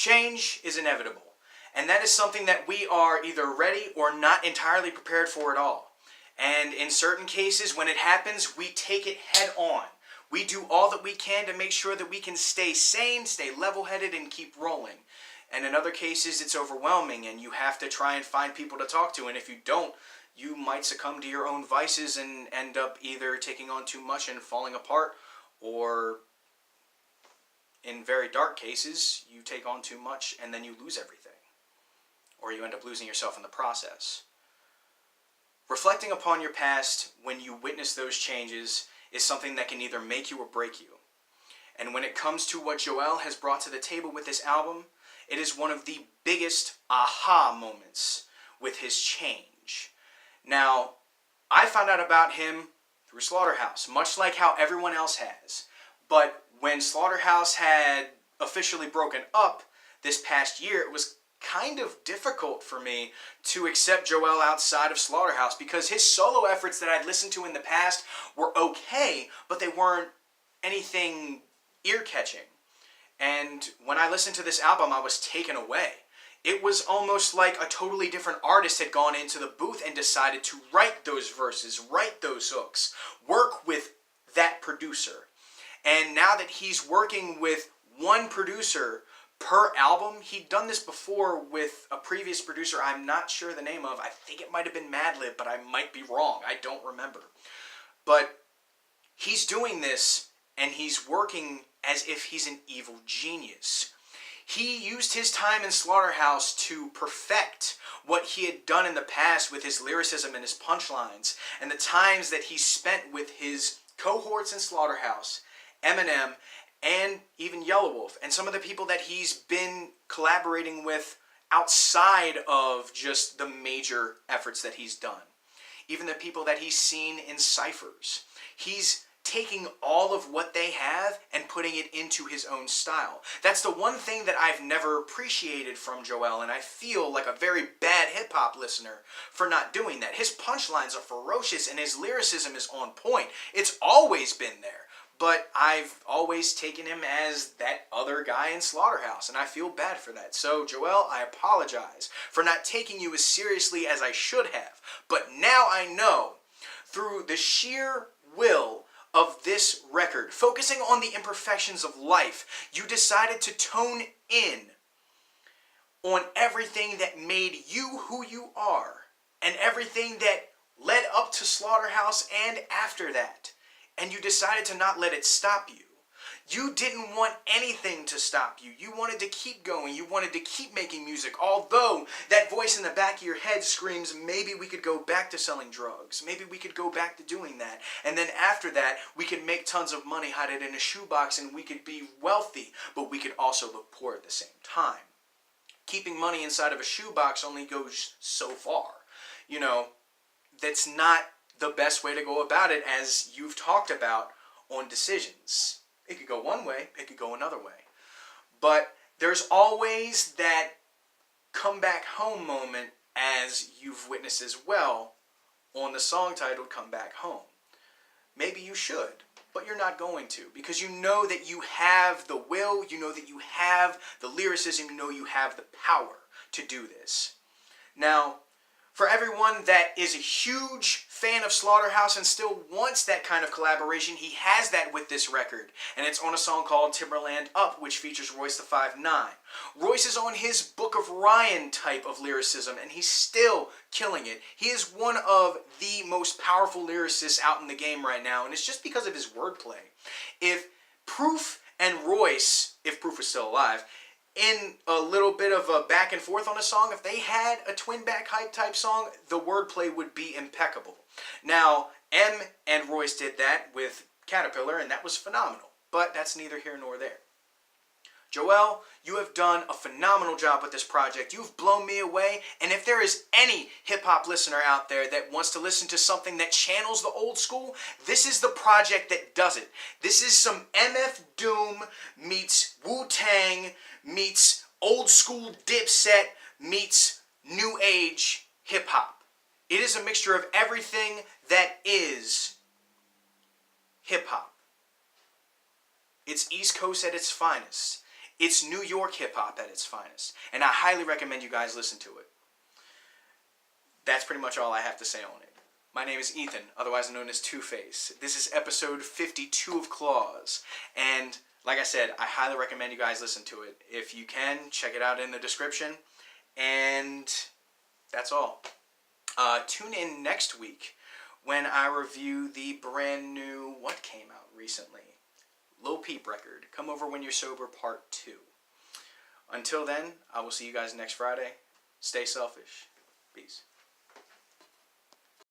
Change is inevitable, and that is something that we are either ready or not entirely prepared for at all. And in certain cases, when it happens, we take it head on. We do all that we can to make sure that we can stay sane, stay level-headed, and keep rolling. And in other cases, it's overwhelming, and you have to try and find people to talk to. And if you don't, you might succumb to your own vices and end up either taking on too much and falling apart, or in very dark cases, you take on too much and then you lose everything. Or you end up losing yourself in the process. Reflecting upon your past when you witness those changes is something that can either make you or break you. And when it comes to what Joell has brought to the table with this album, it is one of the biggest aha moments with his change. Now, I found out about him through Slaughterhouse, much like how everyone else has. But when Slaughterhouse had officially broken up this past year, it was kind of difficult for me to accept Joell outside of Slaughterhouse, because his solo efforts that I'd listened to in the past were okay, but they weren't anything ear-catching. And when I listened to this album, I was taken away. It was almost like a totally different artist had gone into the booth and decided to write those verses, write those hooks, work with that producer. And now that he's working with one producer per album, he'd done this before with a previous producer I'm not sure the name of. I think it might have been Madlib, but I might be wrong. I don't remember. But he's doing this, and he's working as if he's an evil genius. He used his time in Slaughterhouse to perfect what he had done in the past with his lyricism and his punchlines, and the times that he spent with his cohorts in Slaughterhouse, Eminem, and even Yelawolf, and some of the people that he's been collaborating with outside of just the major efforts that he's done. Even the people that he's seen in ciphers. He's taking all of what they have and putting it into his own style. That's the one thing that I've never appreciated from Joell, and I feel like a very bad hip-hop listener for not doing that. His punchlines are ferocious and his lyricism is on point. It's always been there. But I've always taken him as that other guy in Slaughterhouse, and I feel bad for that. So, Joell, I apologize for not taking you as seriously as I should have. But now I know, through the sheer will of this record, focusing on the imperfections of life, you decided to tone in on everything that made you who you are, and everything that led up to Slaughterhouse and after that. And you decided to not let it stop you. You didn't want anything to stop you. You wanted to keep going. You wanted to keep making music, although that voice in the back of your head screams, maybe we could go back to selling drugs. Maybe we could go back to doing that. And then after that, we could make tons of money, hide it in a shoebox, and we could be wealthy, but we could also look poor at the same time. Keeping money inside of a shoebox only goes so far. You know, that's not the best way to go about it, as you've talked about on Decisions. It could go one way, it could go another way. But there's always that come back home moment, as you've witnessed as well on the song titled Come Back Home. Maybe you should, but you're not going to, because you know that you have the will, you know that you have the lyricism, you know you have the power to do this. Now, for everyone that is a huge fan of Slaughterhouse and still wants that kind of collaboration, he has that with this record. And it's on a song called Timberland Up, which features Royce the 5'9". Royce is on his Book of Ryan type of lyricism, and he's still killing it. He is one of the most powerful lyricists out in the game right now, and it's just because of his wordplay. If Proof and Royce, if Proof was still alive, in a little bit of a back and forth on a song, if they had a twin back hype type song, the wordplay would be impeccable. Now, M and Royce did that with Caterpillar, and that was phenomenal. But that's neither here nor there. Joell, you have done a phenomenal job with this project. You've blown me away, and if there is any hip-hop listener out there that wants to listen to something that channels the old school, this is the project that does it. This is some MF Doom meets Wu-Tang meets old school Dipset meets new age hip-hop. It is a mixture of everything that is hip-hop. It's East Coast at its finest. It's New York hip-hop at its finest. And I highly recommend you guys listen to it. That's pretty much all I have to say on it. My name is Ethan, otherwise known as Two-Face. This is episode 52 of Claws. And like I said, I highly recommend you guys listen to it. If you can, check it out in the description. And that's all. Tune in next week when I review the brand new, what came out recently? Lil Peep record, Come Over When You're Sober Part 2. Until then, I will see you guys next Friday. Stay selfish. Peace.